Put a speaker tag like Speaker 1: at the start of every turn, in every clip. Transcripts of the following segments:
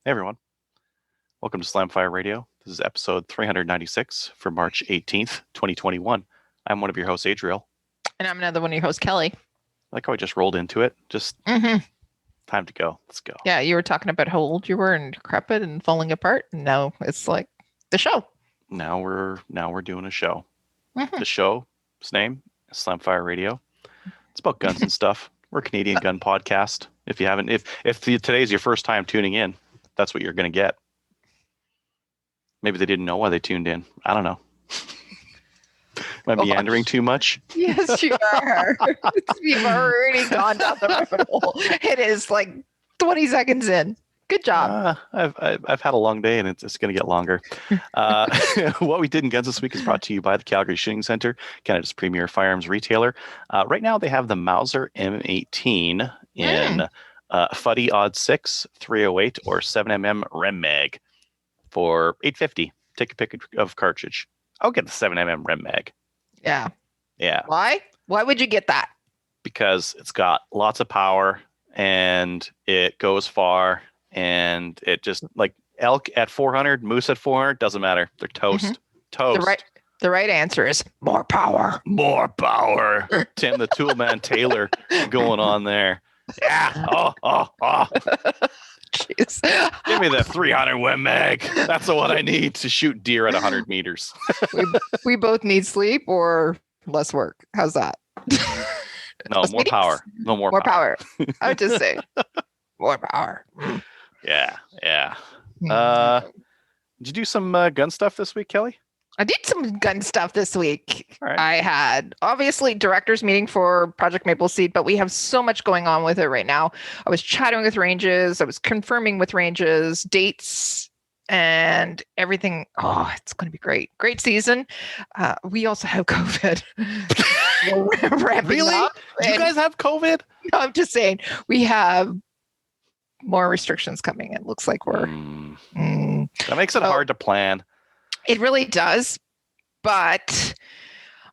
Speaker 1: Hey everyone, welcome to Slamfire Radio. This is episode 396 for March 18th, 2021. I'm one of your hosts, Adriel.
Speaker 2: And I'm another one of your hosts, Kelly.
Speaker 1: I like how I just rolled into it. Just time to go. Let's go.
Speaker 2: Yeah, you were talking about how old you were and decrepit and falling apart, and now it's like the show.
Speaker 1: Now we're doing a show. The show's name is Slamfire Radio. It's about guns and stuff. We're a Canadian gun podcast. If you haven't, if today's your first time tuning in, that's what you're going to get. Maybe they didn't know why they tuned in. I don't know. Am I meandering too much?
Speaker 2: Yes, you are. You've already gone down the rabbit hole. It is like 20 seconds in. Good job.
Speaker 1: I've had a long day, and it's going to get longer. What we did in guns this week is brought to you by the Calgary Shooting Centre, Canada's premier firearms retailer. Right now, they have the Mauser M18 in Fuddy Odd 6, 308, or 7mm Rem Mag for $8.50. Take a pick of cartridge. I'll get the 7mm Rem Mag.
Speaker 2: Yeah.
Speaker 1: Yeah.
Speaker 2: Why? Why would you get that?
Speaker 1: Because it's got lots of power and it goes far, and it just, like, elk at 400, moose at 400, doesn't matter. They're toast. Toast.
Speaker 2: The right answer is more power.
Speaker 1: More power. Tim the Toolman Taylor going on there. Yeah. Oh.
Speaker 2: Jeez.
Speaker 1: Give me the 300 Wem Mag. That's the one I need to shoot deer at 100 meters.
Speaker 2: we both need sleep or less work. How's that?
Speaker 1: No, more power. No more power.
Speaker 2: I would just say more power.
Speaker 1: Yeah. Did you do some gun stuff this week, Kelly?
Speaker 2: I did some gun stuff this week.
Speaker 1: All right.
Speaker 2: I had obviously directors meeting for Project Maple Seed, but we have so much going on with it right now. I was chatting with ranges. I was confirming with ranges, dates, and everything. Oh, it's going to be great. Great season. We also have COVID.
Speaker 1: Really? You guys have COVID?
Speaker 2: No, I'm just saying we have more restrictions coming. It looks like we're...
Speaker 1: That makes it hard to plan.
Speaker 2: It really does, but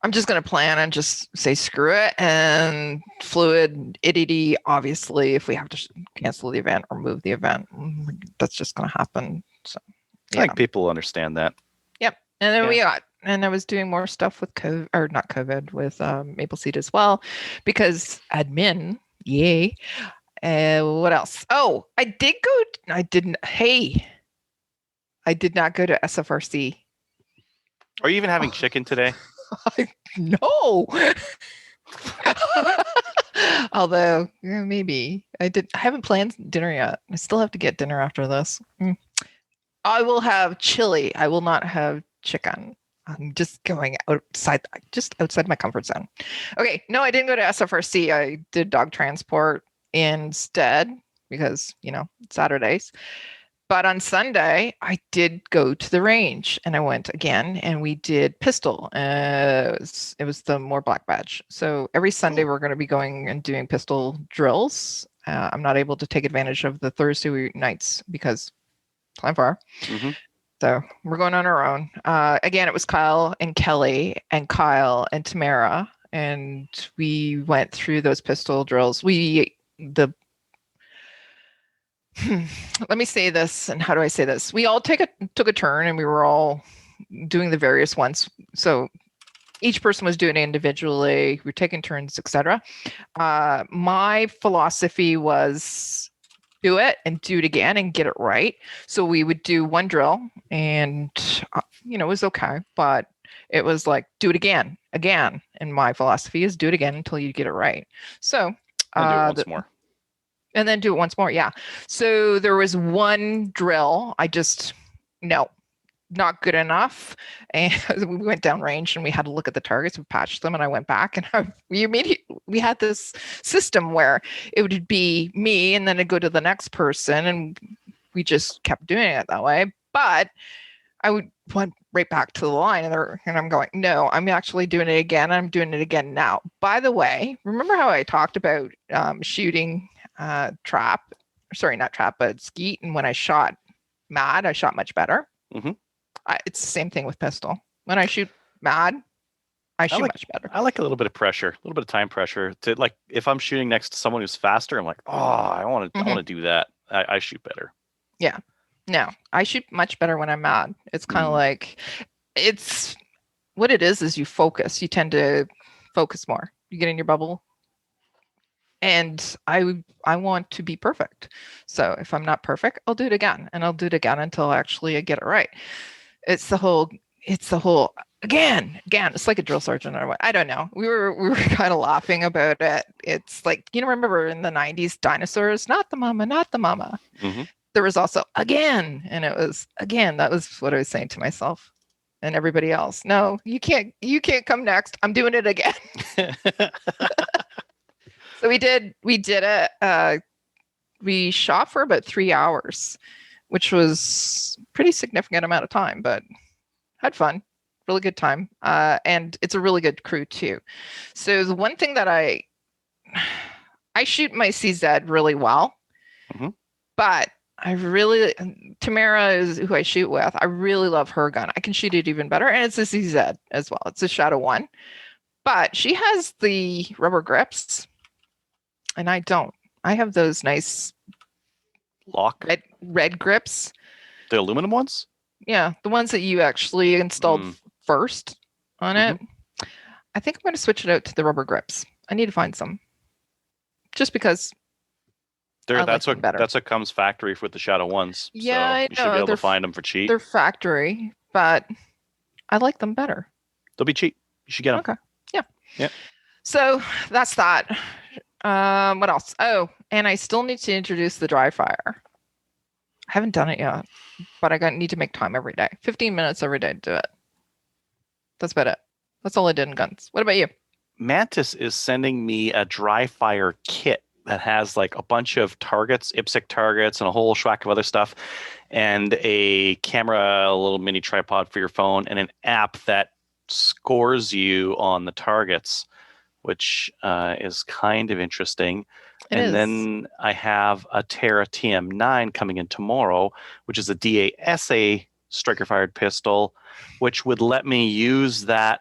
Speaker 2: I'm just going to plan and just say screw it. And fluid, itty, obviously, if we have to cancel the event or move the event, that's just going to happen. So
Speaker 1: I think people understand that.
Speaker 2: Yep. And then and I was doing more stuff with COVID, or not COVID, with Maple Seed as well, because admin, yay. What else? Oh, I did not go to SFRC.
Speaker 1: Are you even having chicken today?
Speaker 2: No. Although maybe I haven't planned dinner yet. I still have to get dinner after this. I will have chili. I will not have chicken. I'm just going outside my comfort zone. Okay. No, I didn't go to SFRC. I did dog transport instead because, Saturdays. But on Sunday, I did go to the range, and I went again, and we did pistol. It was the more black badge. So every Sunday, we're going to be going and doing pistol drills. I'm not able to take advantage of the Thursday nights because time far. So we're going on our own. Again, it was Kyle and Kelly and Kyle and Tamara, and we went through those pistol drills. Let me say this, and how do I say this? We all took a turn, and we were all doing the various ones. So each person was doing it individually. We were taking turns, etc. My philosophy was do it and do it again and get it right. So we would do one drill, and it was okay, but it was like do it again. And my philosophy is do it again until you get it right. So
Speaker 1: do it once more.
Speaker 2: And then do it once more. Yeah. So there was one drill. Not good enough. And we went down range and we had to look at the targets. We patched them, and I went back, and we had this system where it would be me, and then it'd go to the next person, and we just kept doing it that way. But I went right back to the line, and I'm going, no, I'm actually doing it again. I'm doing it again now. By the way, remember how I talked about shooting skeet, and when I shot mad, I shot much better. It's the same thing with pistol. When I shoot mad, I shoot much better.
Speaker 1: I like a little bit of pressure, a little bit of time pressure. To, like, if I'm shooting next to someone who's faster, I'm like, I want to do that. I shoot better.
Speaker 2: Yeah. No, I shoot much better when I'm mad. It's kind of
Speaker 1: Mm.
Speaker 2: like it's what it is you focus. You tend to focus more. You get in your bubble. And I want to be perfect. So if I'm not perfect, I'll do it again, and I'll do it again until actually I get it right. It's the whole again. It's like a drill sergeant or what. I don't know. We were kind of laughing about it. It's like, remember in the 90s dinosaurs, not the mama, not the mama.
Speaker 1: Mm-hmm.
Speaker 2: There was also again, and it was again. That was what I was saying to myself and everybody else. No, you can't come next. I'm doing it again. So we did it. We shot for about 3 hours, which was pretty significant amount of time, but had fun, really good time. And it's a really good crew too. So the one thing that I shoot my CZ really well,
Speaker 1: Mm-hmm.
Speaker 2: but Tamara is who I shoot with. I really love her gun. I can shoot it even better, and it's a CZ as well. It's a Shadow 1, but she has the rubber grips, and I don't. I have those nice
Speaker 1: Lock.
Speaker 2: red grips.
Speaker 1: The aluminum ones?
Speaker 2: Yeah, the ones that you actually installed first on it. I think I'm going to switch it out to the rubber grips. I need to find some. Just because
Speaker 1: That's what comes factory with the Shadow ones.
Speaker 2: Yeah,
Speaker 1: so
Speaker 2: I
Speaker 1: you should
Speaker 2: know.
Speaker 1: be able to find them for cheap.
Speaker 2: They're factory, but I like them better.
Speaker 1: They'll be cheap. You should get them.
Speaker 2: Okay. Yeah.
Speaker 1: Yeah.
Speaker 2: So that's that. What else? Oh, and I still need to introduce the dry fire. I haven't done it yet, but I need to make time every day. 15 minutes every day to do it. That's about it. That's all I did in guns. What about you?
Speaker 1: Mantis is sending me a dry fire kit that has like a bunch of targets, IPSC targets, and a whole schwack of other stuff, and a camera, a little mini tripod for your phone, and an app that scores you on the targets, which is kind of interesting. Then I have a Terra TM9 coming in tomorrow, which is a DASA striker-fired pistol, which would let me use that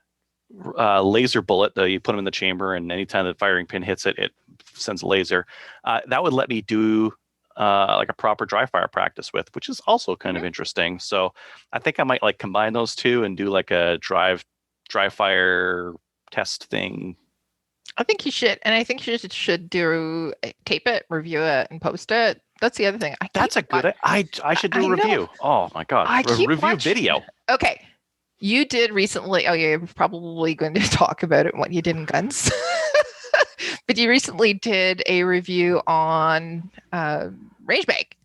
Speaker 1: laser bullet that you put them in the chamber, and anytime the firing pin hits it, it sends a laser. That would let me do like a proper dry fire practice with, which is also kind of interesting. So I think I might like combine those two and do like a dry fire test thing.
Speaker 2: I think you should, and I think you should tape it, review it, and post it. That's the other thing.
Speaker 1: That's a good. I should do a review. Oh my god, review video.
Speaker 2: Okay, you did recently. Oh yeah, you're probably going to talk about it. What you did in guns, but you recently did a review on range bag.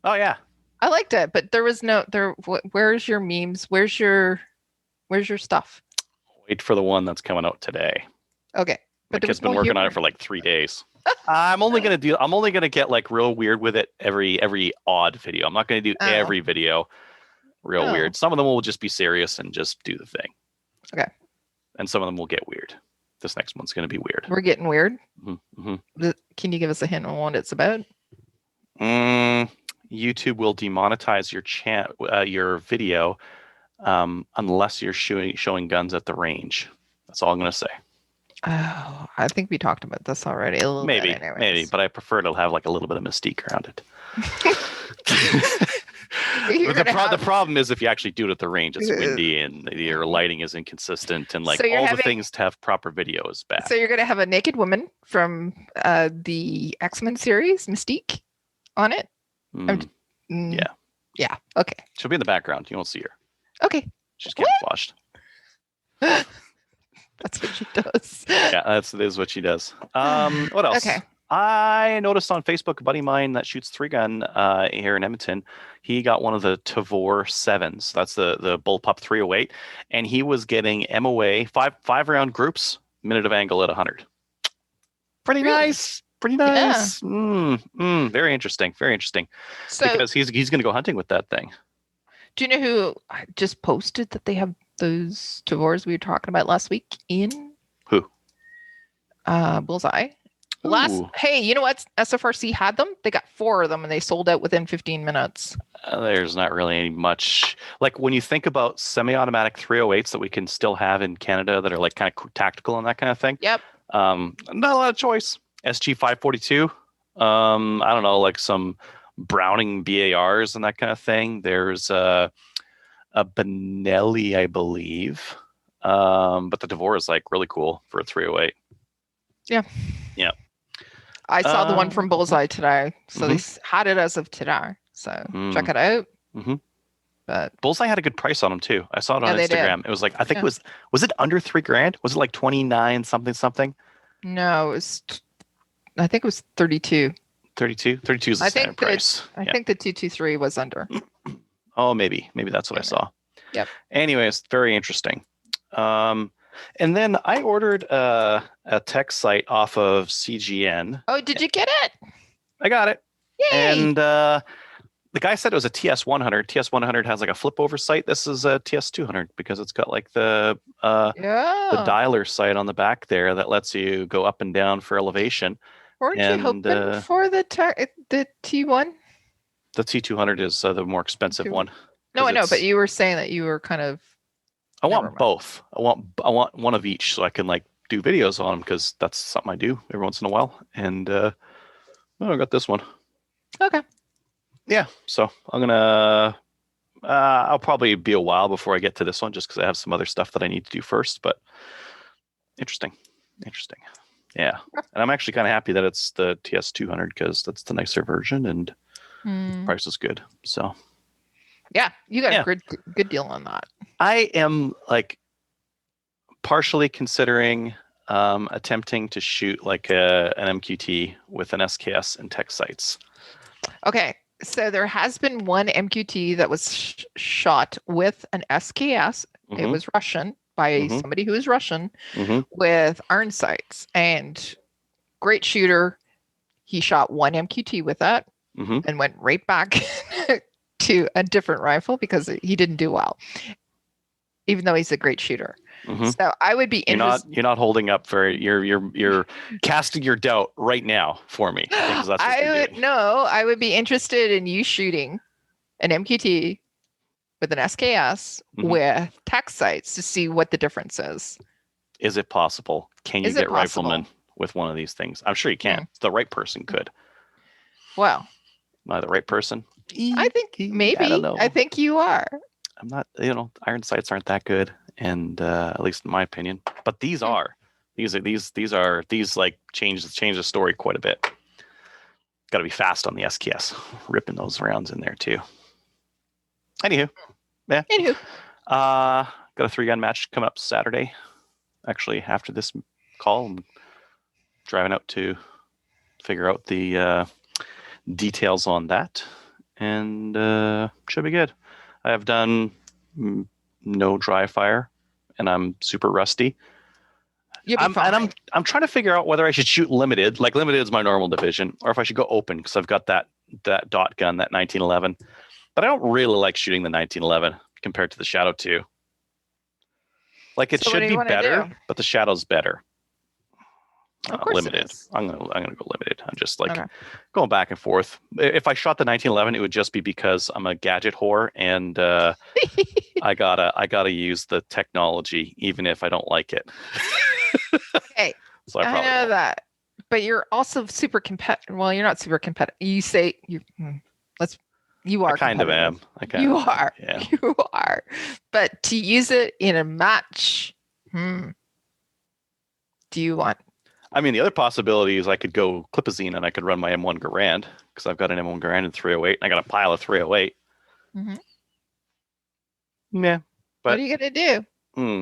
Speaker 1: Oh yeah,
Speaker 2: I liked it, but there was no there. Where's your memes? Where's your stuff?
Speaker 1: Wait for the one that's coming out today.
Speaker 2: Okay.
Speaker 1: But I've been working on it for like 3 days. I'm only gonna get like real weird with it every odd video. I'm not gonna do every video real weird. Some of them will just be serious and just do the thing.
Speaker 2: Okay.
Speaker 1: And some of them will get weird. This next one's gonna be weird.
Speaker 2: We're getting weird.
Speaker 1: Mm-hmm.
Speaker 2: Can you give us a hint on what it's about?
Speaker 1: YouTube will demonetize your video unless you're showing guns at the range. That's all I'm gonna say.
Speaker 2: Oh, I think we talked about this already a little
Speaker 1: maybe,
Speaker 2: bit.
Speaker 1: Maybe, but I prefer to have like a little bit of mystique around it. The problem is if you actually do it at the range, it's windy and your lighting is inconsistent, and like the things to have proper video is bad.
Speaker 2: So you're going to have a naked woman from the X-Men series, Mystique, on it?
Speaker 1: Yeah.
Speaker 2: Yeah, okay.
Speaker 1: She'll be in the background. You won't see her.
Speaker 2: Okay.
Speaker 1: She's camouflaged.
Speaker 2: That's what she does.
Speaker 1: Yeah, that is what she does. What else?
Speaker 2: Okay.
Speaker 1: I noticed on Facebook a buddy of mine that shoots 3-gun here in Edmonton. He got one of the Tavor 7s. That's the Bullpup 308. And he was getting MOA, five round groups, minute of angle at 100. Pretty nice. Pretty nice. Yeah. Very interesting. Very interesting. So, because he's going to go hunting with that thing.
Speaker 2: Do you know who just posted that they have those Tavors we were talking about last week in?
Speaker 1: Who?
Speaker 2: Bullseye. Hey, you know what? SFRC had them. They got 4 of them and they sold out within 15 minutes.
Speaker 1: There's not really any much. Like when you think about semi-automatic 308s that we can still have in Canada that are like kind of tactical and that kind of thing.
Speaker 2: Yep.
Speaker 1: Not a lot of choice. SG 542. I don't know, like some Browning BARs and that kind of thing. There's a Benelli, I believe. But the Tavor is like really cool for a 308.
Speaker 2: Yeah.
Speaker 1: Yeah.
Speaker 2: I saw the one from Bullseye today. So they had it as of today. So check it out. But
Speaker 1: Bullseye had a good price on them too. I saw it on
Speaker 2: they
Speaker 1: Instagram.
Speaker 2: did.
Speaker 1: It was like, I think it was it under $3,000? Was it like 29 something?
Speaker 2: No, I think it was 32.
Speaker 1: 32? 32 is the standard price.
Speaker 2: I think the 223 was under.
Speaker 1: Oh, maybe that's what I saw.
Speaker 2: Yep.
Speaker 1: Anyways, very interesting. And then I ordered a tech site off of CGN.
Speaker 2: Oh, did you get it?
Speaker 1: I got it.
Speaker 2: Yay!
Speaker 1: And the guy said it was a TS100. TS100 has like a flip over sight. This is a TS200 because it's got like the dialer sight on the back there that lets you go up and down for elevation.
Speaker 2: Weren't you hoping for the T1?
Speaker 1: The T200 is the more expensive one.
Speaker 2: No, I know, but you were saying that you were kind of.
Speaker 1: I want both. I want one of each so I can like do videos on them because that's something I do every once in a while. And I got this one.
Speaker 2: Okay.
Speaker 1: Yeah, so I'm gonna. I'll probably be a while before I get to this one just because I have some other stuff that I need to do first. But interesting. Yeah, and I'm actually kind of happy that it's the TS200 because that's the nicer version and the price is good. So.
Speaker 2: Yeah, you got a good deal on that.
Speaker 1: I am like partially considering attempting to shoot like an MQT with an SKS and tech sites.
Speaker 2: Okay, so there has been one MQT that was shot with an SKS. It was Russian by somebody who is Russian with iron sights and great shooter. He shot one MQT with that and went right back to a different rifle because he didn't do well, even though he's a great shooter. So I would be interested.
Speaker 1: You're not holding up for you're casting your doubt right now for me.
Speaker 2: I would be interested in you shooting an MQT with an SKS with tech sights to see what the difference is.
Speaker 1: Is it possible? Can you get riflemen with one of these things? I'm sure you can. The right person could.
Speaker 2: Well,
Speaker 1: am I the right person?
Speaker 2: I think maybe. I think you are.
Speaker 1: I'm not. Iron sights aren't that good, and at least in my opinion. But these are. These like change the story quite a bit. Got to be fast on the SKS, ripping those rounds in there too. Anywho. Got a 3-gun match coming up Saturday. Actually, after this call, I'm driving out to figure out the details on that. And should be good. I have done no dry fire, and I'm super rusty. I'm trying to figure out whether I should shoot limited. Like limited is my normal division, or if I should go open because I've got that dot gun, that 1911. But I don't really like shooting the 1911 compared to the Shadow 2. Like it should be better, but the Shadow's better. Limited. I'm gonna go limited. I'm just like going back and forth. If I shot the 1911, it would just be because I'm a gadget whore and I gotta use the technology even if I don't like it.
Speaker 2: Okay, so I know that, but you're also super competitive. Well, you're not super competitive. You say you are. I
Speaker 1: kind of am.
Speaker 2: You are. Yeah. You are. But to use it in a match, do you want?
Speaker 1: I mean, the other possibility is I could go Clipazine and I could run my M1 Garand because I've got an M1 Garand in 308 and I got a pile of 308. Yeah. But
Speaker 2: what are you gonna do?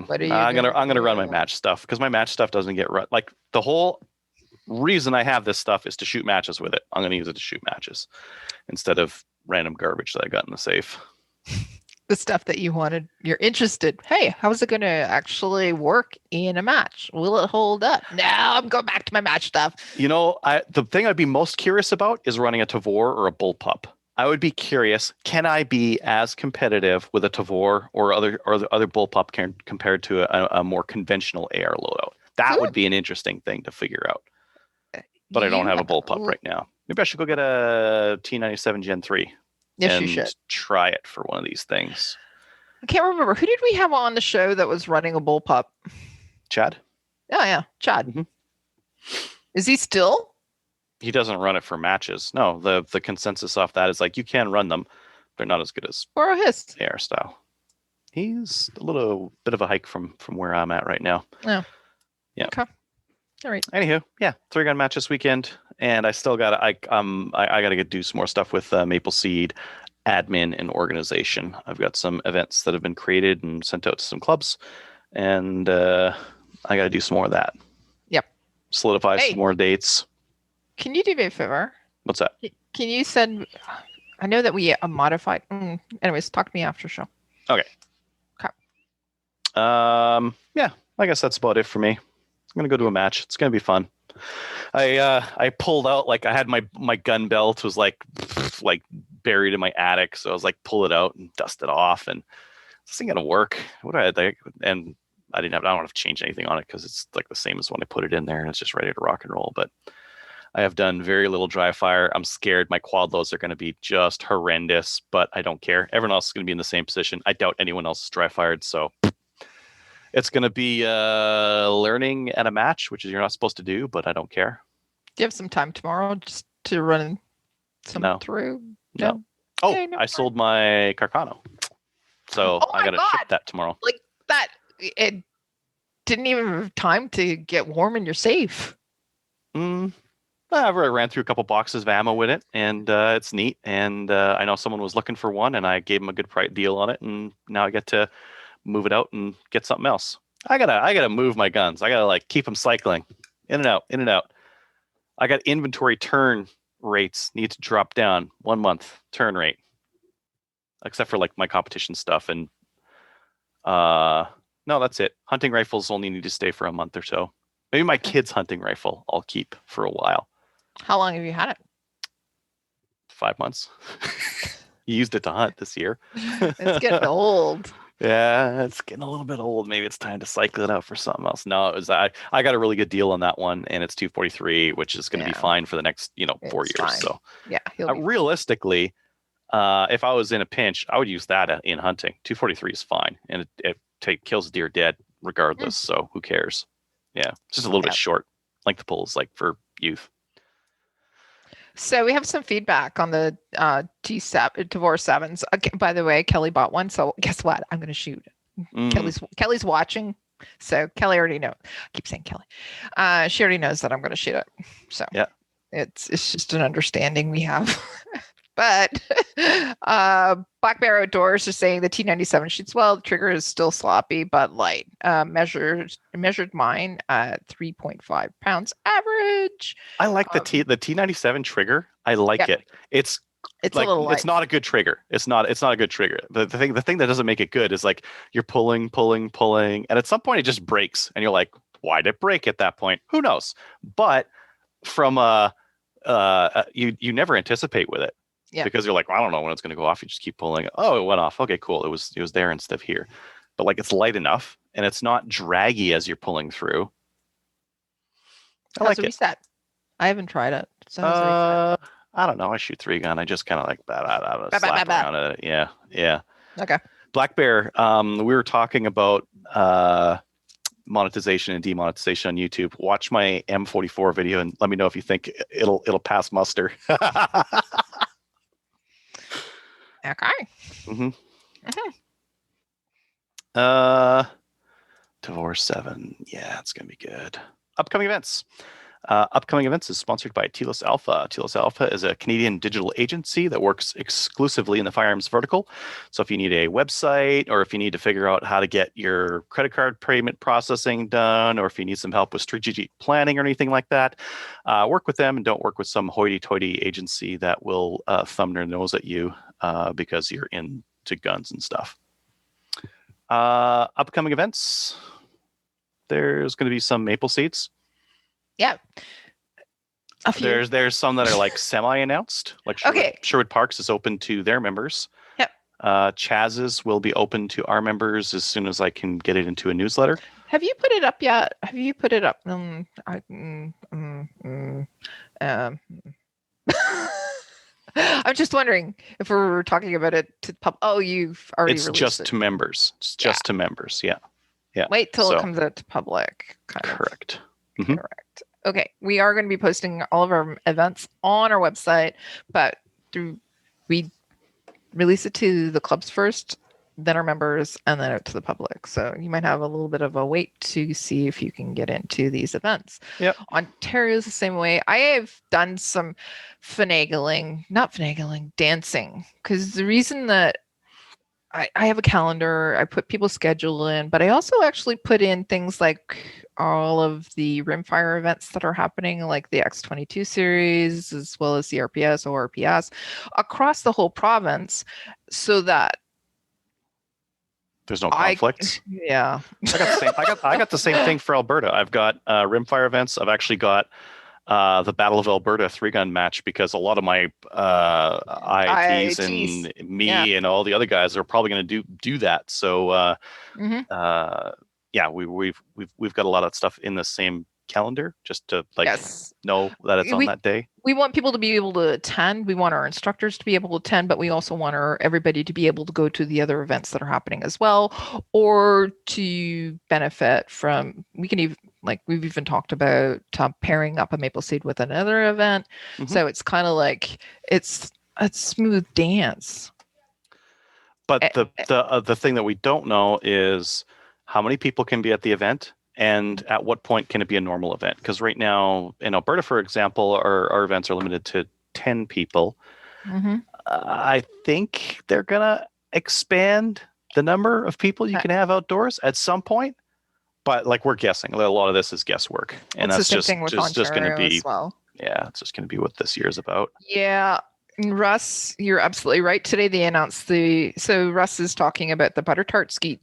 Speaker 1: What are you I'm gonna run my match stuff because my match stuff doesn't get run. Like the whole reason I have this stuff is to shoot matches with it. I'm gonna use it to shoot matches instead of random garbage that I got in the safe.
Speaker 2: The stuff that you wanted, you're interested. Hey, how's it going to actually work in a match? Will it hold up? Now I'm going back to my match stuff.
Speaker 1: The thing I'd be most curious about is running a Tavor or a bullpup. I would be curious, can I be as competitive with a Tavor or other bullpup compared to a more conventional AR loadout? That would be an interesting thing to figure out. But I don't have a bullpup right now. Maybe I should go get a T97 Gen 3.
Speaker 2: Yes, you should.
Speaker 1: Try it for one of these things.
Speaker 2: I can't remember. Who did we have on the show that was running a bullpup?
Speaker 1: Chad?
Speaker 2: Oh, yeah. Chad. Is he still
Speaker 1: he doesn't run it for matches. No, the consensus off that is like you can run them. They're not as good as
Speaker 2: Borrow his.
Speaker 1: AR style. He's a little bit of a hike from where I'm at right now.
Speaker 2: Oh.
Speaker 1: Yeah.
Speaker 2: Okay. All right.
Speaker 1: Anywho, yeah, 3-gun match this weekend, and I still got I got to do some more stuff with Maple Seed admin and organization. I've got some events that have been created and sent out to some clubs, and I got to do some more of that.
Speaker 2: Yep.
Speaker 1: Solidify some more dates.
Speaker 2: Can you do me a favor?
Speaker 1: What's that?
Speaker 2: Can you send? I know that we modified. Anyways, talk to me after show.
Speaker 1: Okay.
Speaker 2: Okay.
Speaker 1: Yeah, I guess that's about it for me. I'm gonna go to a match. It's gonna be fun. I pulled out, like, I had my gun belt was like buried in my attic, so I was like, pull it out and dust it off, and this thing gonna work. What do I think? And I don't have to change anything on it because it's like the same as when I put it in there, and it's just ready to rock and roll. But I have done very little dry fire. I'm scared my quad loads are going to be just horrendous, but I don't care. Everyone else is going to be in the same position. I doubt anyone else is dry fired, so it's going to be learning at a match, which is you're not supposed to do, but I don't care.
Speaker 2: Do you have some time tomorrow just to run some through?
Speaker 1: No. Oh, okay, I sold my Carcano. So I got to ship that tomorrow.
Speaker 2: Like that, it didn't even have time to get warm in your safe.
Speaker 1: I ran through a couple boxes of ammo with it, and it's neat. And I know someone was looking for one, and I gave them a good price deal on it, and now I get to move it out and get something else. I gotta move my guns. I gotta like keep them cycling in and out, in and out. I got inventory turn rates need to drop down 1 month turn rate, except for like my competition stuff. And no, that's it. Hunting rifles only need to stay for a month or so. Maybe my kid's hunting rifle I'll keep for a while.
Speaker 2: How long have you had it?
Speaker 1: 5 months. You used it to hunt this year.
Speaker 2: It's getting old.
Speaker 1: Yeah, it's getting a little bit old. Maybe it's time to cycle it out for something else. No, it was I got a really good deal on that one, and it's 243, which is going to be fine for the next 4 years. Fine. So
Speaker 2: yeah,
Speaker 1: realistically, if I was in a pinch, I would use that in hunting. 243 is fine, and it kills a deer dead regardless. So who cares? Yeah, it's just a little bit short. Length of pull is like for youth.
Speaker 2: So we have some feedback on the Tavor 7s. Okay, by the way, Kelly bought one, so guess what? I'm going to shoot. Kelly's watching, so Kelly already knows. I keep saying Kelly. She already knows that I'm going to shoot it. So yeah, it's just an understanding we have. But Black Bear Outdoors is saying the T97 shoots well. The trigger is still sloppy but light. Measured mine at 3.5 pounds average.
Speaker 1: I like the T97 trigger. I like it. It's like, a little light. It's not a good trigger. It's not a good trigger. The thing that doesn't make it good is like you're pulling, and at some point it just breaks, and you're like, why did it break at that point? Who knows? But from you never anticipate with it. Yeah. Because you're like, well, I don't know when it's going to go off. You just keep pulling. Oh, it went off. Okay, cool. It was there instead of here. But like it's light enough, and it's not draggy as you're pulling through.
Speaker 2: How's the reset? I haven't tried it. So
Speaker 1: I don't know. I shoot 3-gun. I just kind of like slap around it. Yeah.
Speaker 2: Okay.
Speaker 1: Black Bear. We were talking about monetization and demonetization on YouTube. Watch my M44 video and let me know if you think it'll pass muster.
Speaker 2: Okay.
Speaker 1: Tavor 7. Yeah, it's gonna be good. Upcoming events. Upcoming events is sponsored by Telos Alpha. Telos Alpha is a Canadian digital agency that works exclusively in the firearms vertical. So if you need a website, or if you need to figure out how to get your credit card payment processing done, or if you need some help with strategic planning or anything like that, work with them and don't work with some hoity-toity agency that will thumb their nose at you because you're into guns and stuff. Upcoming events. There's going to be some Maple Seeds.
Speaker 2: Yeah.
Speaker 1: There's some that are like semi-announced. Like Sherwood Parks is open to their members.
Speaker 2: Yep.
Speaker 1: Chaz's will be open to our members as soon as I can get it into a newsletter.
Speaker 2: Have you put it up yet? Have you put it up? I'm just wondering if we're talking about it to you've already released it.
Speaker 1: It's just to members. It's just to members. Yeah.
Speaker 2: Wait till it comes out to public.
Speaker 1: Correct.
Speaker 2: Correct. Okay, we are going to be posting all of our events on our website, but we release it to the clubs first, then our members, and then out to the public. So you might have a little bit of a wait to see if you can get into these events.
Speaker 1: Yep.
Speaker 2: Ontario's the same way. I have done some dancing, because the reason that I have a calendar, I put people's schedule in, but I also actually put in things like all of the rimfire events that are happening, like the X22 series, as well as the RPS, ORPS, across the whole province, so that
Speaker 1: there's no conflicts.
Speaker 2: Yeah.
Speaker 1: I got the same thing for Alberta. I've got rimfire events. I've actually got the Battle of Alberta 3-gun match, because a lot of my IITs and me and all the other guys are probably going to do that. So yeah, we've got a lot of stuff in the same calendar, just to know that it's on that day.
Speaker 2: We want people to be able to attend. We want our instructors to be able to attend, but we also want everybody to be able to go to the other events that are happening as well, or to benefit from. We can even, like we've even talked about, pairing up a maple seed with another event. So it's kind of like it's a smooth dance.
Speaker 1: But the thing that we don't know is how many people can be at the event, and at what point can it be a normal event? Because right now in Alberta, for example, our events are limited to 10 people. I think they're going to expand the number of people you can have outdoors at some point. But like, we're guessing. A lot of this is guesswork. And that's just going to be, it's just going to be what this year is about.
Speaker 2: Yeah. Russ, you're absolutely right. Today they announced so Russ is talking about the Butter Tart Ski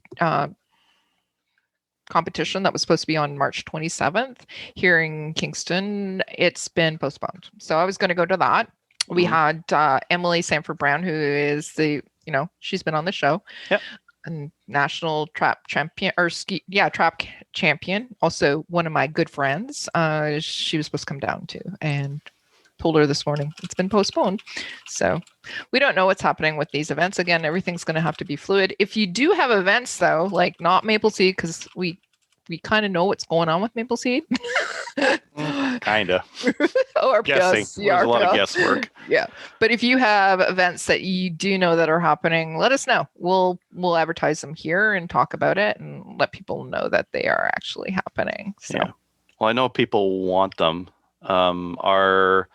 Speaker 2: competition that was supposed to be on March 27th here in Kingston. It's been postponed. So I was going to go to that. We had Emily Sanford Brown, who is she's been on the show.
Speaker 1: Yep.
Speaker 2: And national trap champion, trap champion. Also one of my good friends. She was supposed to come down too, and told her this morning it's been postponed. So we don't know what's happening with these events. Again, everything's going to have to be fluid. If you do have events though, like not Maple Seed, because we kind of know what's going on with Maple Seed.
Speaker 1: Kind of.
Speaker 2: Or
Speaker 1: guessing. There's a lot of guesswork.
Speaker 2: Yeah. But if you have events that you do know that are happening, let us know. We'll advertise them here and talk about it and let people know that they are actually happening. So.
Speaker 1: Yeah. Well, I know people want them. Our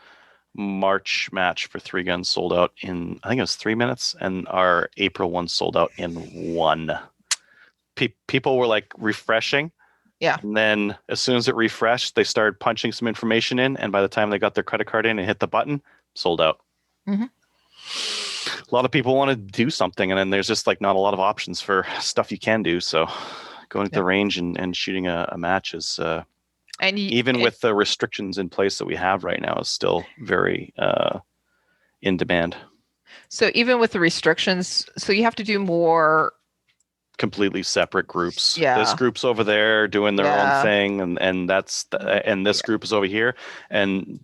Speaker 1: March match for 3-guns sold out in, I think it was 3 minutes, and our April one sold out in 1. People were like refreshing.
Speaker 2: Yeah.
Speaker 1: And then as soon as it refreshed, they started punching some information in, and by the time they got their credit card in and hit the button, sold out. A lot of people want to do something, and then there's just like not a lot of options for stuff you can do. So going to the range and shooting a match is with the restrictions in place that we have right now, is still very in demand.
Speaker 2: So even with the restrictions, so you have to do more
Speaker 1: completely separate groups.
Speaker 2: Yeah.
Speaker 1: This group's over there doing their own thing, and that's and this group is over here, and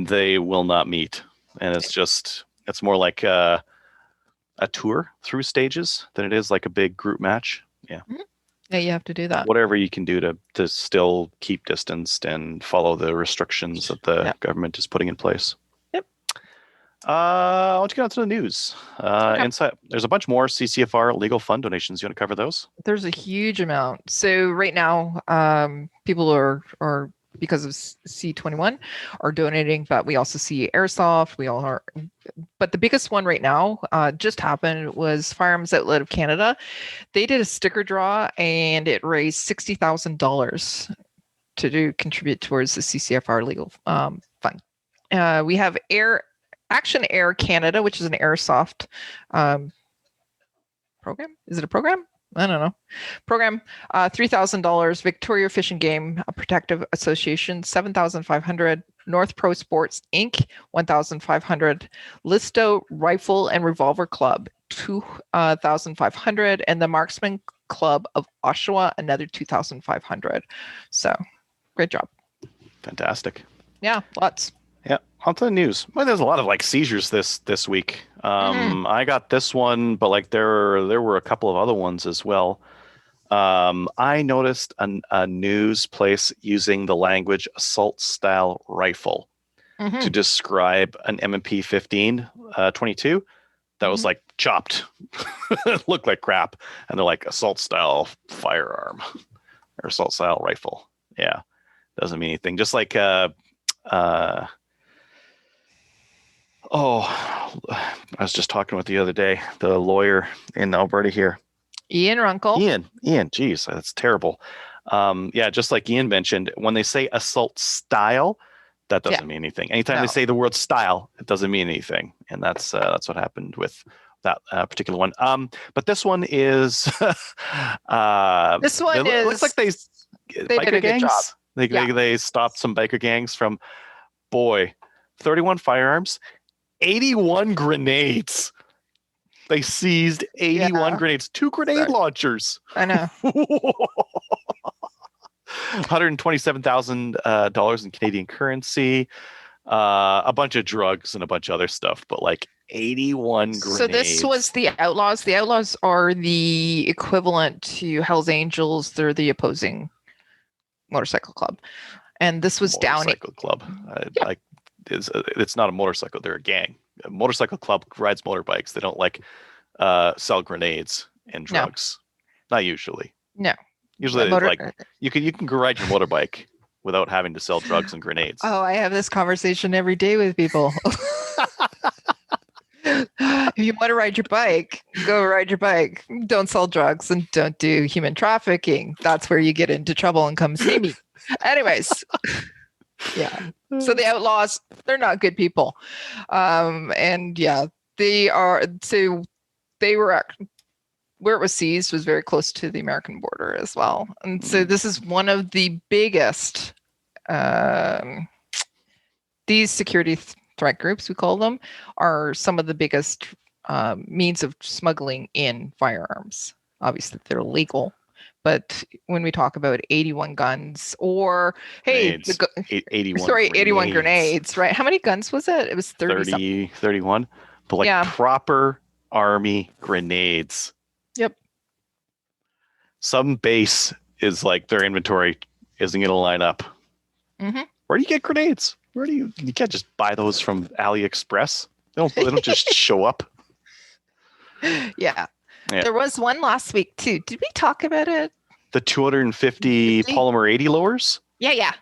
Speaker 1: they will not meet. And it's more like a tour through stages than it is like a big group match. Yeah.
Speaker 2: Yeah, you have to do that.
Speaker 1: Whatever you can do to still keep distanced and follow the restrictions that the government is putting in place. I want to get on to the news. Inside, there's a bunch more CCFR legal fund donations. You want to cover those?
Speaker 2: There's a huge amount. So right now, people are because of C21 are donating, but we also see Airsoft. We all are. But the biggest one right now just happened was Firearms Outlet of Canada. They did a sticker draw, and it raised $60,000 to contribute towards the CCFR legal fund. We have Action Air Canada, which is an airsoft program. Is it a program? I don't know. Program, $3,000. Victoria Fish and Game Protective Association, $7,500. North Pro Sports Inc., $1,500. Listo Rifle and Revolver Club, $2,500, and the Marksman Club of Oshawa, another $2,500. So, great job.
Speaker 1: Fantastic.
Speaker 2: Yeah, lots.
Speaker 1: Yeah, on to the news. Well, there's a lot of like seizures this week. I got this one, but like there were a couple of other ones as well. I noticed a news place using the language assault style rifle to describe an M&P 15 22 that was like chopped. It looked like crap. And they're like assault style firearm or assault style rifle. Yeah. Doesn't mean anything. Just like I was just talking with the other day, the lawyer in Alberta here.
Speaker 2: Ian Runkle.
Speaker 1: Ian, geez, that's terrible. Yeah, just like Ian mentioned, when they say assault style, that doesn't mean anything. Anytime they say the word style, it doesn't mean anything, and that's what happened with that particular one. But this one is
Speaker 2: this one
Speaker 1: it looks like they
Speaker 2: did a good job.
Speaker 1: They stopped some biker gangs from 31 firearms, 81 grenades. They seized 81 grenades, 2 grenade launchers.
Speaker 2: I know.
Speaker 1: $127,000 in Canadian currency, a bunch of drugs and a bunch of other stuff, but like 81 grenades.
Speaker 2: So this was the Outlaws. The Outlaws are the equivalent to Hells Angels. They're the opposing motorcycle club. And this was
Speaker 1: motorcycle club. It's not a motorcycle. They're a gang. A motorcycle club rides motorbikes. They don't like sell grenades and drugs. No. Not usually.
Speaker 2: No.
Speaker 1: Usually, you can go ride your motorbike without having to sell drugs and grenades.
Speaker 2: Oh, I have this conversation every day with people. If you want to ride your bike, go ride your bike. Don't sell drugs and don't do human trafficking. That's where you get into trouble and come see me. Anyways. Yeah. So the Outlaws, they're not good people. And yeah, they are. So they were where it was seized was very close to the American border as well. And so this is one of the biggest, these security threat groups, we call them, are some of the biggest means of smuggling in firearms. Obviously, they're legal. But when we talk about 81 guns or,
Speaker 1: grenades.
Speaker 2: 81 grenades, right? How many guns was it? It was 30
Speaker 1: 31. But like proper army grenades.
Speaker 2: Yep.
Speaker 1: Some base is like their inventory isn't going to line up. Mm-hmm. Where do you get grenades? You can't just buy those from AliExpress. They don't just show up.
Speaker 2: Yeah. There was one last week too. Did we talk about it?
Speaker 1: The 250 polymer 80 lowers?
Speaker 2: Yeah.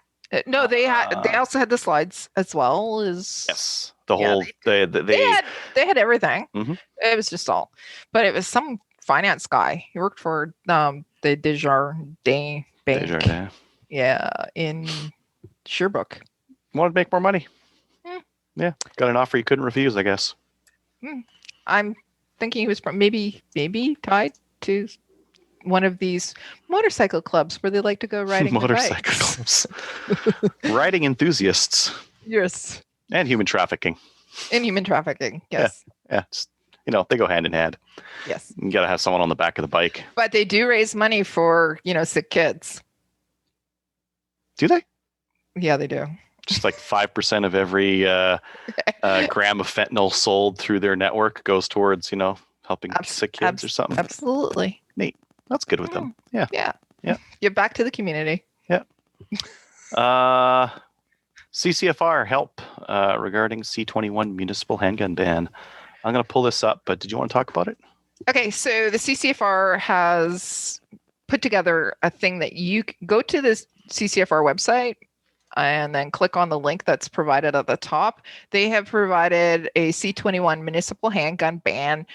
Speaker 2: No, they also had the slides as well. Yes.
Speaker 1: The whole they
Speaker 2: had everything.
Speaker 1: Mm-hmm.
Speaker 2: It was just all. But it was some finance guy. He worked for the Desjardins Bank.
Speaker 1: Desjardins.
Speaker 2: Yeah, in Sherbrooke.
Speaker 1: Wanted to make more money. Yeah. Got an offer you couldn't refuse, I guess.
Speaker 2: I'm thinking he was maybe tied to one of these motorcycle clubs where they like to go riding
Speaker 1: motorcycle clubs. Riding enthusiasts.
Speaker 2: Yes.
Speaker 1: And human trafficking.
Speaker 2: Yes.
Speaker 1: Yeah. They go hand in hand.
Speaker 2: Yes.
Speaker 1: You got to have someone on the back of the bike.
Speaker 2: But they do raise money for, sick kids.
Speaker 1: Do they?
Speaker 2: Yeah, they do.
Speaker 1: Just like 5% of every gram of fentanyl sold through their network goes towards, helping sick kids or something.
Speaker 2: Absolutely.
Speaker 1: Neat. That's good with them. Yeah.
Speaker 2: Yeah. Give back to the community.
Speaker 1: Yeah. Ccfr help regarding C21 municipal handgun ban. I'm going to pull this up, but did you want to talk about it?
Speaker 2: Okay. So the Ccfr has put together a thing that you go to this Ccfr website and then click on the link that's provided at the top. They have provided a C21 municipal handgun ban,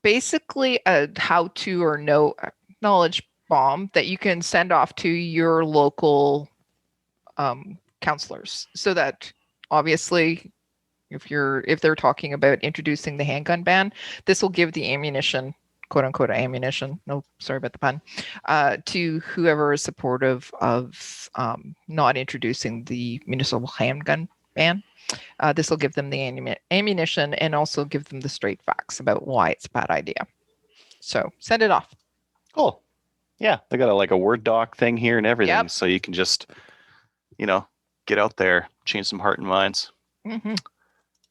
Speaker 2: basically a how-to or no knowledge bomb that you can send off to your local counselors, so that obviously if they're talking about introducing the handgun ban, this will give the ammunition, quote unquote ammunition, no, sorry about the pun, to whoever is supportive of not introducing the municipal handgun ban. This will give them the ammunition and also give them the straight facts about why it's a bad idea. So send it off.
Speaker 1: Cool. Yeah, they got a Word doc thing here and everything, so you can just, get out there, change some heart and minds.
Speaker 2: Mm-hmm.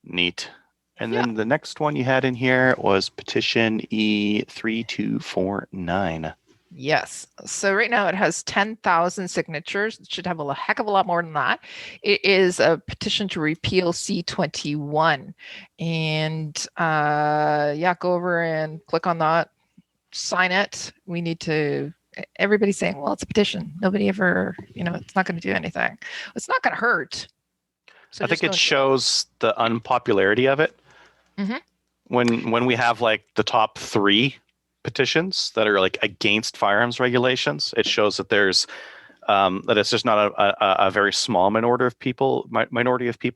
Speaker 1: Neat. And then the next one you had in here was Petition E3249.
Speaker 2: Yes. So right now it has 10,000 signatures. It should have a heck of a lot more than that. It is a petition to repeal C21. And yeah, go over and click on that, sign it. We need to, everybody's saying, well, it's a petition. Nobody ever, it's not going to do anything. It's not going to hurt. So
Speaker 1: I think it shows the unpopularity of it.
Speaker 2: Mm-hmm.
Speaker 1: When we have like the top 3 petitions that are like against firearms regulations, it shows that there's that it's just not a very small minority of people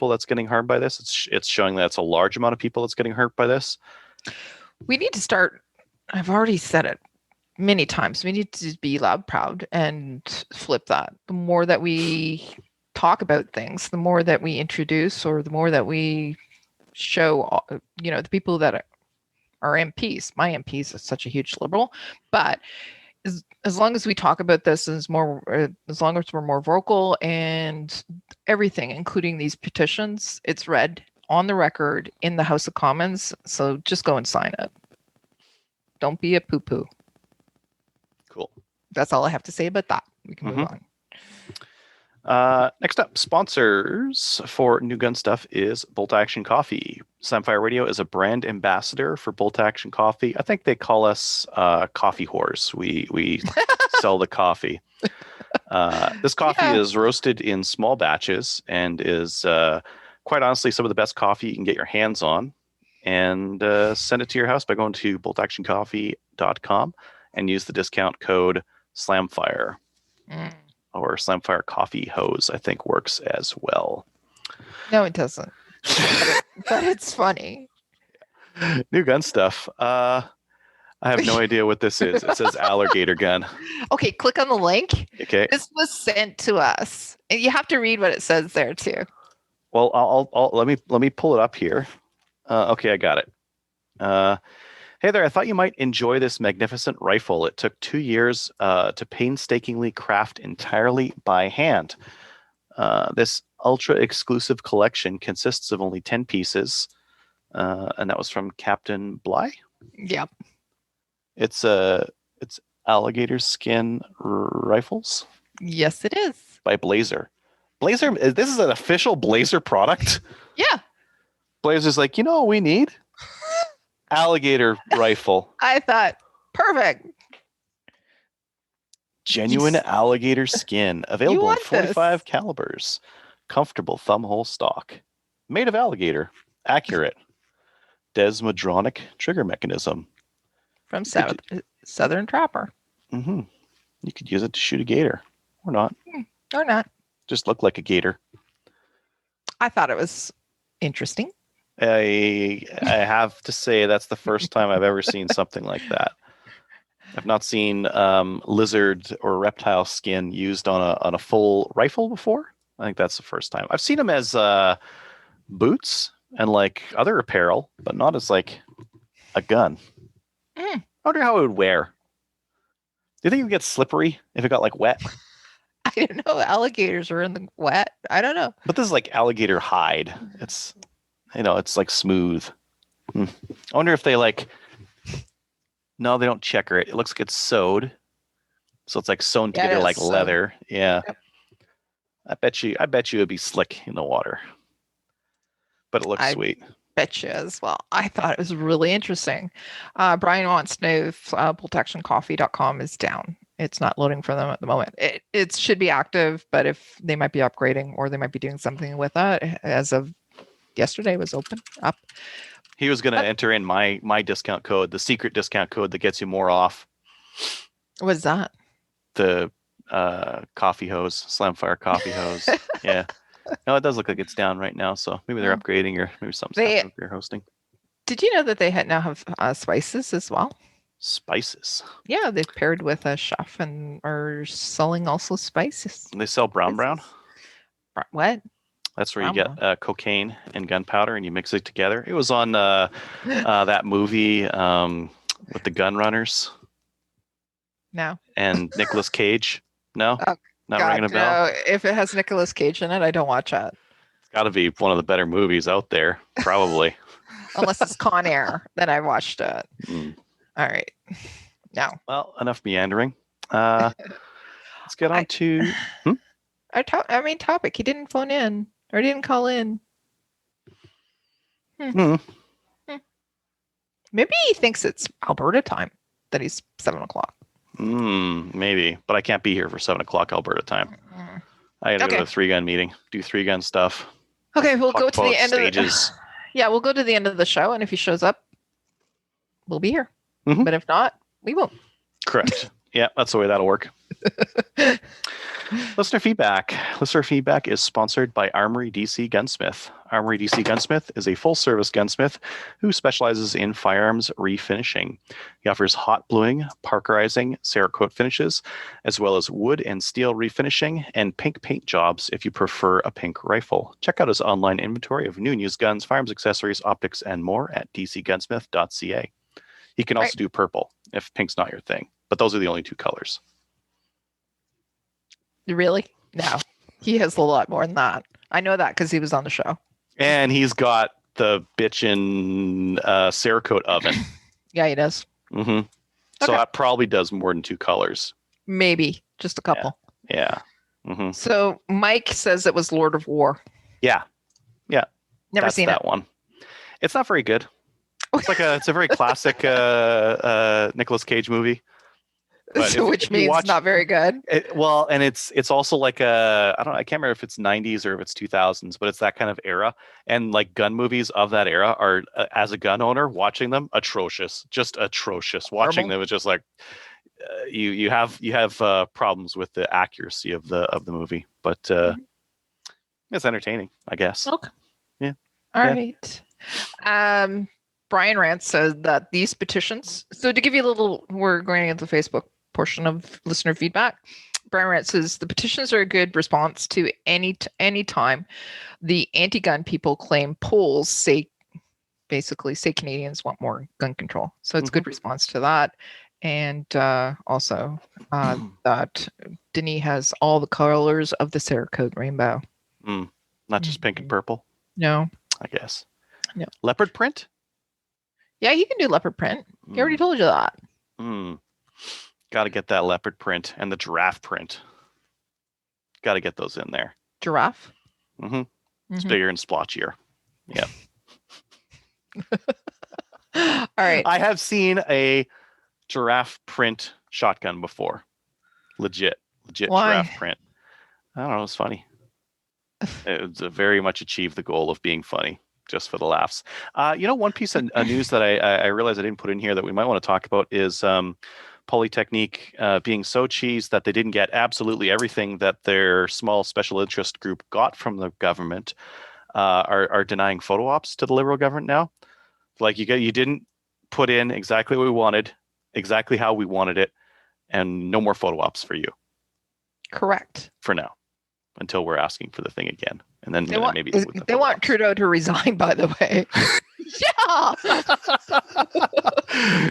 Speaker 1: that's getting harmed by this. It's showing that it's a large amount of people that's getting hurt by this.
Speaker 2: We need to start. I've already said it many times. We need to be loud, proud, and flip that. The more that we talk about things, the more that we introduce, or the more that we show, the people that are MPs. My MPs is such a huge liberal, but as long as we talk about this, as long as we're more vocal and everything, including these petitions, it's read on the record in the House of Commons. So just go and sign it. Don't be a poo-poo.
Speaker 1: Cool.
Speaker 2: That's all I have to say about that. We can move on.
Speaker 1: Next up, sponsors for New Gun Stuff is Bolt Action Coffee. Slamfire Radio is a brand ambassador for Bolt Action Coffee. I think they call us coffee whores. We sell the coffee. This coffee is roasted in small batches and is quite honestly some of the best coffee you can get your hands on. And send it to your house by going to boltactioncoffee.com and use the discount code SLAMFIRE. Or Slamfire Coffee Hose, I think, works as well.
Speaker 2: No, it doesn't. But it's funny.
Speaker 1: New Gun Stuff. I have no idea what this is. It says Alligator Gun.
Speaker 2: Okay, click on the link.
Speaker 1: Okay.
Speaker 2: This was sent to us. And you have to read what it says there too.
Speaker 1: Well, I'll let me pull it up here. Okay, I got it. Hey there, I thought you might enjoy this magnificent rifle. It took 2 years to painstakingly craft entirely by hand. This ultra-exclusive collection consists of only 10 pieces, and that was from Captain Bly.
Speaker 2: Yep.
Speaker 1: It's alligator skin rifles.
Speaker 2: Yes, it is.
Speaker 1: By Blazer. Blazer, this is an official Blazer product?
Speaker 2: Yeah.
Speaker 1: Blazer's like, you know what we need? Alligator rifle.
Speaker 2: I thought, perfect.
Speaker 1: Genuine alligator skin. Available in 45 calibers. Comfortable thumbhole stock. Made of alligator. Accurate. Desmodronic trigger mechanism.
Speaker 2: From Southern Trapper.
Speaker 1: Mm-hmm. You could use it to shoot a gator. Or not.
Speaker 2: Or not.
Speaker 1: Just look like a gator.
Speaker 2: I thought it was interesting.
Speaker 1: I have to say that's the first time I've ever seen something like that. I've not seen lizard or reptile skin used on a full rifle before. I think that's the first time. I've seen them as boots and like other apparel, but not as like a gun. I wonder how it would wear. Do you think it would get slippery if it got like wet?
Speaker 2: I don't know. Alligators are in the wet. I don't know.
Speaker 1: But this is like alligator hide. It's it's like smooth. I wonder if they like. No, they don't checker it. It looks like it's sewed, so it's like sewn together like leather. Yeah, yep. I bet you it'd be slick in the water, but it looks sweet.
Speaker 2: Bet you as well. I thought it was really interesting. Brian wants to know if boltactioncoffee.com is down. It's not loading for them at the moment. It should be active, but if they might be upgrading or they might be doing something with that. As of yesterday, was open up.
Speaker 1: He was going to enter in my discount code, the secret discount code that gets you more off.
Speaker 2: What's that?
Speaker 1: The coffee hose, Slamfire coffee hose. Yeah. No, it does look like it's down right now, so maybe they're upgrading or maybe something's happening with your hosting.
Speaker 2: Did you know that they now have spices as well?
Speaker 1: Spices?
Speaker 2: Yeah, they've paired with a chef and are selling also spices.
Speaker 1: They sell brown?
Speaker 2: What?
Speaker 1: That's where you get cocaine and gunpowder and you mix it together. It was on that movie with the gun runners.
Speaker 2: No.
Speaker 1: And Nicolas Cage. No?
Speaker 2: Oh,
Speaker 1: not ringing a bell?
Speaker 2: No. If it has Nicolas Cage in it, I don't watch it.
Speaker 1: It's got to be one of the better movies out there, probably.
Speaker 2: Unless it's Con Air, then I watched it. All right. Now.
Speaker 1: Well, enough meandering. Let's get on to.
Speaker 2: Topic. He didn't phone in or didn't call in. Maybe he thinks it's Alberta time that he's 7:00.
Speaker 1: Maybe, but I can't be here for 7:00 Alberta time. I gotta go to a 3-gun meeting, do 3-gun stuff.
Speaker 2: Okay, we'll go to the end
Speaker 1: stages.
Speaker 2: Yeah, we'll go to the end of the show, and if he shows up, we'll be here. But if not, we won't.
Speaker 1: Correct. Yeah, that's the way that'll work. Listener feedback. Listener feedback is sponsored by Armory DC Gunsmith. Armory DC Gunsmith is a full-service gunsmith who specializes in firearms refinishing. He offers hot bluing, parkerizing, Cerakote finishes, as well as wood and steel refinishing and pink paint jobs if you prefer a pink rifle. Check out his online inventory of new and used guns, firearms, accessories, optics, and more at dcgunsmith.ca. He can also do purple if pink's not your thing, but those are the only 2 colors.
Speaker 2: Really? No. He has a lot more than that. I know that because he was on the show.
Speaker 1: And he's got the bitchin' Cerakote oven.
Speaker 2: Yeah, he does.
Speaker 1: So that probably does more than 2 colors.
Speaker 2: Maybe. Just a couple.
Speaker 1: Yeah.
Speaker 2: So Mike says it was Lord of War.
Speaker 1: Yeah.
Speaker 2: Never seen
Speaker 1: that one. It's not very good. It's a very classic Nicolas Cage movie.
Speaker 2: Which means not very good.
Speaker 1: And it's also like I can't remember if it's 90s or if it's 2000s, but it's that kind of era. And like gun movies of that era are, as a gun owner, watching them, just atrocious. Watching them is just like you have problems with the accuracy of the movie, but it's entertaining, I guess.
Speaker 2: Okay.
Speaker 1: Yeah.
Speaker 2: All right. Brian Rance says that these petitions. So to give you a little, we're going into the Facebook portion of listener feedback. Brian Rance says the petitions are a good response to any time the anti-gun people claim polls say Canadians want more gun control. So it's a good response to that. And also that Denis has all the colors of the Cerakote rainbow.
Speaker 1: Not just pink and purple.
Speaker 2: No.
Speaker 1: I guess.
Speaker 2: No.
Speaker 1: Leopard print?
Speaker 2: Yeah, he can do leopard print. He already told you that.
Speaker 1: Got to get that leopard print and the giraffe print. Got to get those in there.
Speaker 2: Giraffe?
Speaker 1: It's bigger and splotchier. Yeah.
Speaker 2: All right.
Speaker 1: I have seen a giraffe print shotgun before. Legit giraffe print. I don't know. It's funny. It was very much achieved the goal of being funny. Just for the laughs. One piece of news that I realized I didn't put in here that we might want to talk about is Polytechnique being so cheesed that they didn't get absolutely everything that their small special interest group got from the government, are denying photo ops to the Liberal government now. Like you didn't put in exactly what we wanted, exactly how we wanted it, and no more photo ops for you.
Speaker 2: Correct.
Speaker 1: For now, until we're asking for the thing again. And then
Speaker 2: they want
Speaker 1: ops.
Speaker 2: Trudeau to resign, by the way.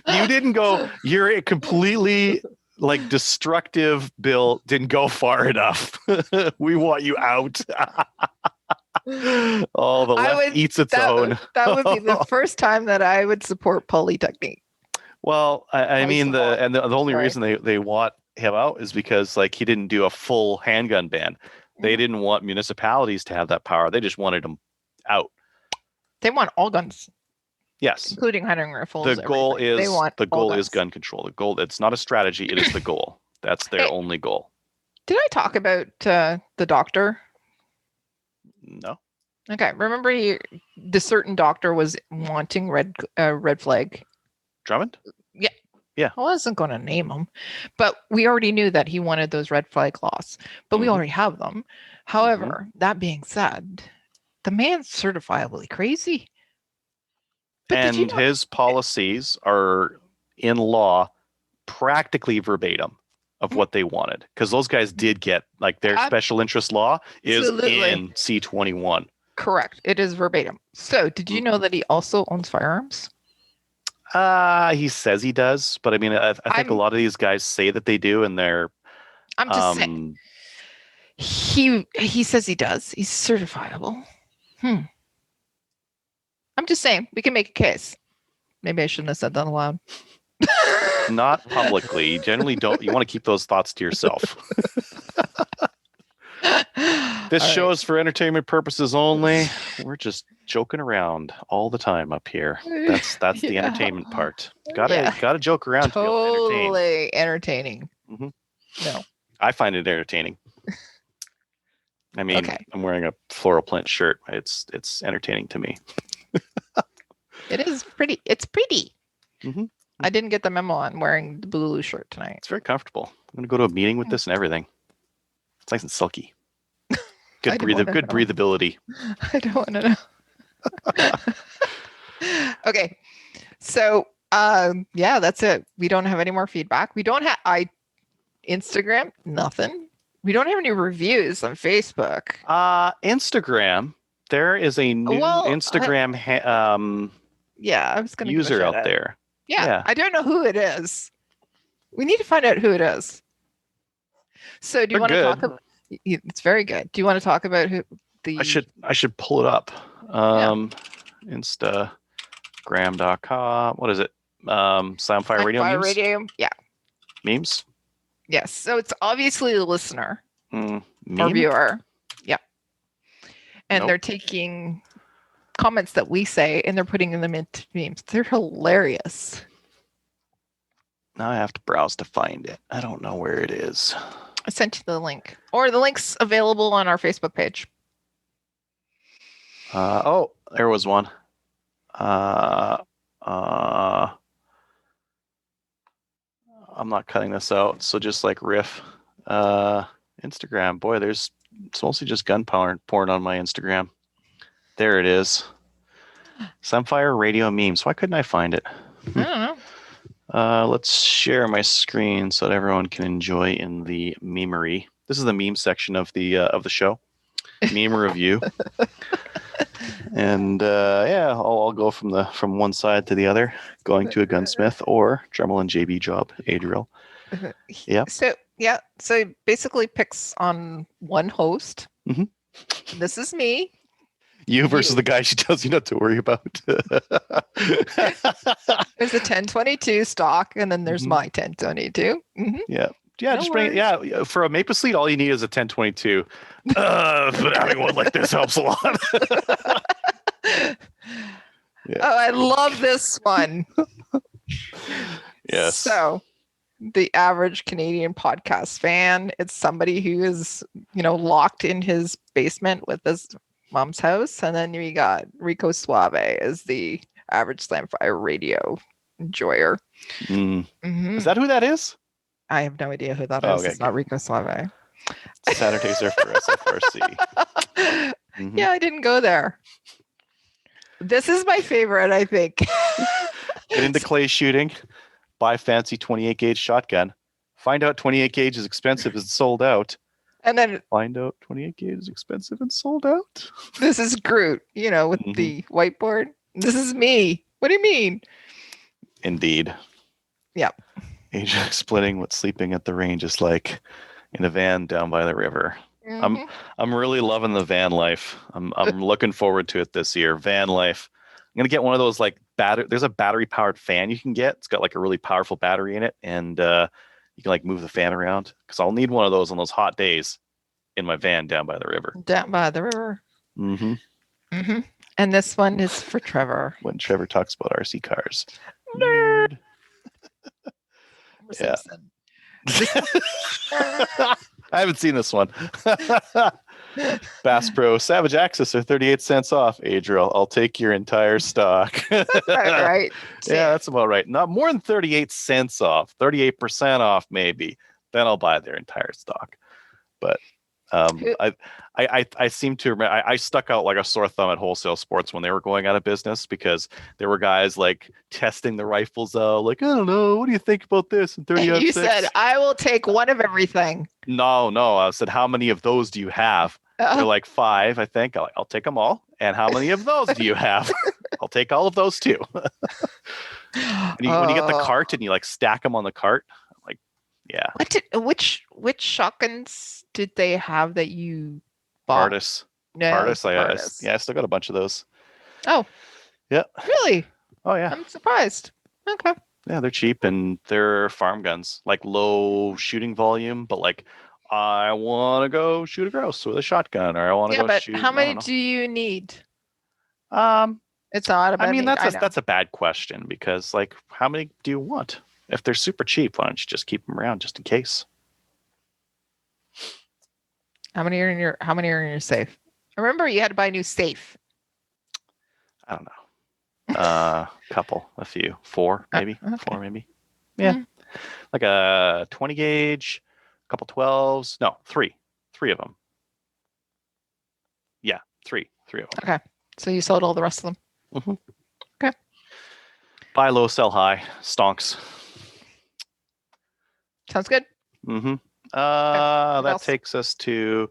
Speaker 1: Yeah. You didn't go, you're completely like destructive, Bill, didn't go far enough. We want you out. Oh, the left eats its own.
Speaker 2: That would be the first time that I would support Polytechnique.
Speaker 1: Well, I mean, the only reason they want him out is because like he didn't do a full handgun ban. They didn't want municipalities to have that power. They just wanted them out. They
Speaker 2: want all guns.
Speaker 1: Yes,
Speaker 2: including hunting rifles.
Speaker 1: The goal is gun control. The goal. It's not a strategy. It is the goal. That's their only goal.
Speaker 2: Did I talk about the doctor?
Speaker 1: No.
Speaker 2: Okay. Remember, the certain doctor was wanting red flag.
Speaker 1: Drummond?
Speaker 2: Yeah.
Speaker 1: Yeah.
Speaker 2: I wasn't going to name him, but we already knew that he wanted those red flag laws, but we already have them. However, that being said, the man's certifiably crazy.
Speaker 1: But and his policies are in law practically verbatim of what they wanted, because those guys did get like their special interest law is in C21.
Speaker 2: Correct. It is verbatim. So did you know that he also owns firearms?
Speaker 1: He says he does, but I mean, I think a lot of these guys say that they do, and they're.
Speaker 2: I'm just saying. He says he does. He's certifiable. I'm just saying we can make a case. Maybe I shouldn't have said that aloud.
Speaker 1: Not publicly. You generally don't. You want to keep those thoughts to yourself. This
Speaker 2: All
Speaker 1: show
Speaker 2: right.
Speaker 1: is for entertainment purposes only. We're just joking around all the time up here. That's the
Speaker 2: Yeah.
Speaker 1: entertainment part.
Speaker 2: Yeah.
Speaker 1: Gotta joke around to be able to entertain.
Speaker 2: Totally entertaining.
Speaker 1: Mhm.
Speaker 2: No.
Speaker 1: I find it entertaining. I mean,
Speaker 2: Okay.
Speaker 1: I'm wearing a floral print shirt. It's entertaining to me.
Speaker 2: It is pretty. It's pretty.
Speaker 1: Mm-hmm.
Speaker 2: I didn't get the memo on wearing the blue shirt tonight.
Speaker 1: It's very comfortable. I'm gonna go to a meeting with this and everything. It's nice and silky. Good breathability.
Speaker 2: I don't want to know. Okay. So yeah, that's it. We don't have any more feedback. We don't have Instagram, nothing. We don't have any reviews on Facebook.
Speaker 1: Instagram. There is a new Instagram
Speaker 2: I was going to
Speaker 1: user out there.
Speaker 2: Yeah, I don't know who it is. We need to find out who it is. So do you want to talk about? It's very good. Do you want to talk about who the?
Speaker 1: I should pull it up. Instagram.com. What is it? Sci-Fi Radio memes?
Speaker 2: Radio. Yeah.
Speaker 1: Memes?
Speaker 2: Yes. So it's obviously a listener
Speaker 1: or
Speaker 2: viewer. Yeah. And they're taking comments that we say and they're putting them into memes. They're hilarious.
Speaker 1: Now I have to browse to find it. I don't know where it is.
Speaker 2: I sent you the link. Or the link's available on our Facebook page.
Speaker 1: There was one. I'm not cutting this out, so just like riff. Instagram, boy, it's mostly just gun porn on my Instagram. There it is. Sunfire Radio memes. Why couldn't I find it?
Speaker 2: I don't know.
Speaker 1: Let's share my screen so that everyone can enjoy in the memery. This is the meme section of the show. Meme review. And I'll go from one side to the other, going to a gunsmith or Dremel and JB job, Adriel. Yeah.
Speaker 2: So it basically picks on one host.
Speaker 1: Mm-hmm.
Speaker 2: This is me.
Speaker 1: You versus the guy she tells you not to worry about.
Speaker 2: There's a 1022 stock, and then there's my 1022. Mm-hmm.
Speaker 1: Yeah. Yeah, no just bring it. Yeah, for a Maple Sleet, all you need is a 1022. But having one like this helps a lot.
Speaker 2: Yeah. Oh, I love this one.
Speaker 1: Yes.
Speaker 2: So, the average Canadian podcast fan, it's somebody who is, locked in his basement with his mom's house, and then we got Rico Suave as the average Slamfire radio enjoyer.
Speaker 1: Mm-hmm. Is that who that is?
Speaker 2: I have no idea who that is. Okay, it's not Rico Suave.
Speaker 1: Sanitator for SFRC. Mm-hmm.
Speaker 2: Yeah, I didn't go there. This is my favorite, I think.
Speaker 1: Get into clay shooting. Buy fancy 28 gauge shotgun. Find out 28 gauge is expensive and sold out. And then find out 28 gauge is expensive and sold out.
Speaker 2: This is Groot, with the whiteboard. This is me. What do you mean?
Speaker 1: Indeed.
Speaker 2: Yep.
Speaker 1: Asia splitting what sleeping at the range is like in a van down by the river. Mm-hmm. I'm really loving the van life. I'm looking forward to it this year. Van life. I'm gonna get one of those there's a battery powered fan you can get. It's got a really powerful battery in it, and you can move the fan around, because I'll need one of those on those hot days in my van down by the river.
Speaker 2: Down by the river.
Speaker 1: Mm-hmm.
Speaker 2: Mm-hmm. And this one is for Trevor.
Speaker 1: When Trevor talks about RC cars.
Speaker 2: Nerd.
Speaker 1: Yeah. I haven't seen this one. Bass Pro Savage Access are 38 cents off. Adriel, I'll take your entire stock.
Speaker 2: That's right.
Speaker 1: Yeah, that's about right. Not more than 38 cents off. 38% off, maybe. Then I'll buy their entire stock. But I seem to remember I stuck out like a sore thumb at Wholesale Sports when they were going out of business, because there were guys testing the rifles out, I don't know, what do you think about this? And 30
Speaker 2: you said, I will take one of everything.
Speaker 1: No, I said, how many of those do you have? They're 5, I think. I'll take them all. And how many of those do you have? I'll take all of those too. When you get the cart and you stack them on the cart, yeah.
Speaker 2: Which shotguns did they have that you bought?
Speaker 1: Artis.
Speaker 2: No,
Speaker 1: Artis. I still got a bunch of those.
Speaker 2: Oh.
Speaker 1: Yeah.
Speaker 2: Really?
Speaker 1: Oh yeah.
Speaker 2: I'm surprised. Okay.
Speaker 1: Yeah, they're cheap and they're farm guns, like low shooting volume, but like I want to go shoot a grouse with a shotgun, or I want to
Speaker 2: Yeah,
Speaker 1: go
Speaker 2: but
Speaker 1: shoot.
Speaker 2: how
Speaker 1: I
Speaker 2: many
Speaker 1: don't
Speaker 2: do you need?
Speaker 1: know.
Speaker 2: It's odd
Speaker 1: I
Speaker 2: about
Speaker 1: mean
Speaker 2: need. I know.
Speaker 1: that's a bad question because like how many do you want? If they're super cheap, why don't you just keep them around just in case?
Speaker 2: How many are in your safe? Remember, you had to buy a new safe.
Speaker 1: I don't know. A few, four maybe,
Speaker 2: Okay.
Speaker 1: four maybe. Yeah, like a 20 gauge, a couple 12s. No, three of them. Yeah, three of them.
Speaker 2: Okay. So you sold all the rest of them.
Speaker 1: Mm-hmm.
Speaker 2: Okay.
Speaker 1: Buy low, sell high, stonks.
Speaker 2: Sounds good.
Speaker 1: Mm-hmm.
Speaker 2: What
Speaker 1: That
Speaker 2: else?
Speaker 1: takes us to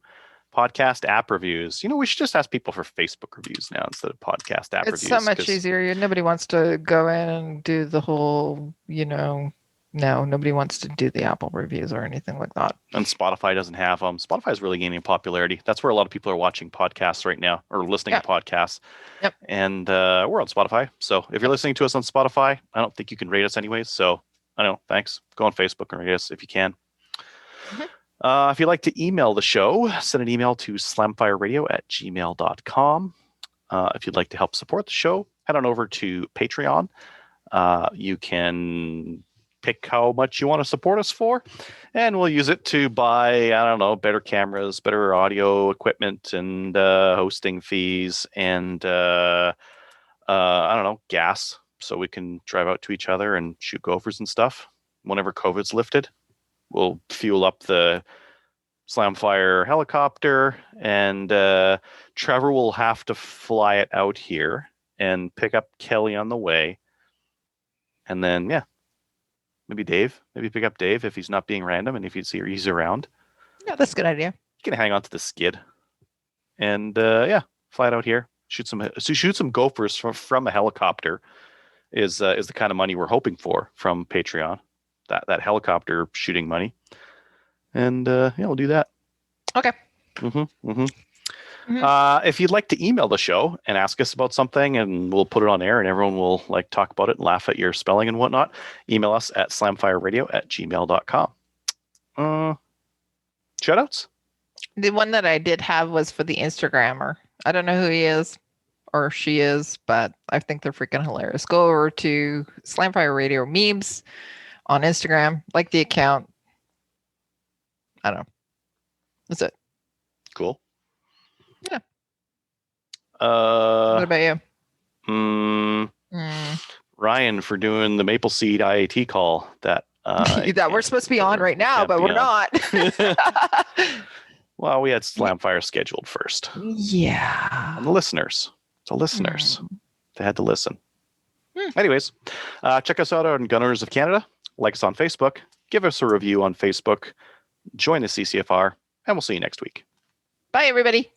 Speaker 1: podcast app reviews. We should just ask people for Facebook reviews now instead of podcast app
Speaker 2: It's
Speaker 1: reviews.
Speaker 2: so much easier. Nobody wants to go in and do the whole, no, nobody wants to do the Apple reviews or anything like that.
Speaker 1: And Spotify doesn't have them. Spotify is really gaining popularity. That's where a lot of people are watching podcasts right now or listening to podcasts.
Speaker 2: Yep.
Speaker 1: And we're on Spotify. So if you're listening to us on Spotify, I don't think you can rate us anyways. So I don't know. Thanks. Go on Facebook and rate us if you can.
Speaker 2: Mm-hmm.
Speaker 1: If you'd like to email the show, send an email to slamfireradio@gmail.com. If you'd like to help support the show, head on over to Patreon. You can pick how much you want to support us for, and we'll use it to buy, I don't know, better cameras, better audio equipment, and hosting fees, and I don't know, gas, so we can drive out to each other and shoot gophers and stuff. Whenever COVID's lifted, we'll fuel up the Slamfire helicopter, and Trevor will have to fly it out here and pick up Kelly on the way. And then, yeah, maybe Dave. Maybe pick up Dave if he's not being random and if he's around.
Speaker 2: Yeah, that's a good idea.
Speaker 1: You can hang on to the skid and, fly it out here. Shoot some gophers from a helicopter is the kind of money we're hoping for from Patreon. That helicopter shooting money. And, we'll do that.
Speaker 2: Okay.
Speaker 1: Mm-hmm. Mm-hmm. If you'd like to email the show and ask us about something, and we'll put it on air and everyone will like talk about it and laugh at your spelling and whatnot, email us at slamfireradio@gmail.com. Shoutouts?
Speaker 2: The one that I did have was for the Instagrammer. I don't know who he is or she is, but I think they're freaking hilarious. Go over to Slamfire Radio memes on Instagram, like the account. I don't know. That's it.
Speaker 1: Cool.
Speaker 2: Yeah.
Speaker 1: What
Speaker 2: about you?
Speaker 1: Ryan for doing the Maple Seed IAT call that
Speaker 2: we're supposed to be on right now, but we're not.
Speaker 1: Well, we had Slamfire scheduled first.
Speaker 2: Yeah.
Speaker 1: And the listeners. They had to listen. Anyways, check us out on Gunners of Canada. Like us on Facebook. Give us a review on Facebook. Join the CCFR. And we'll see you next week.
Speaker 2: Bye, everybody.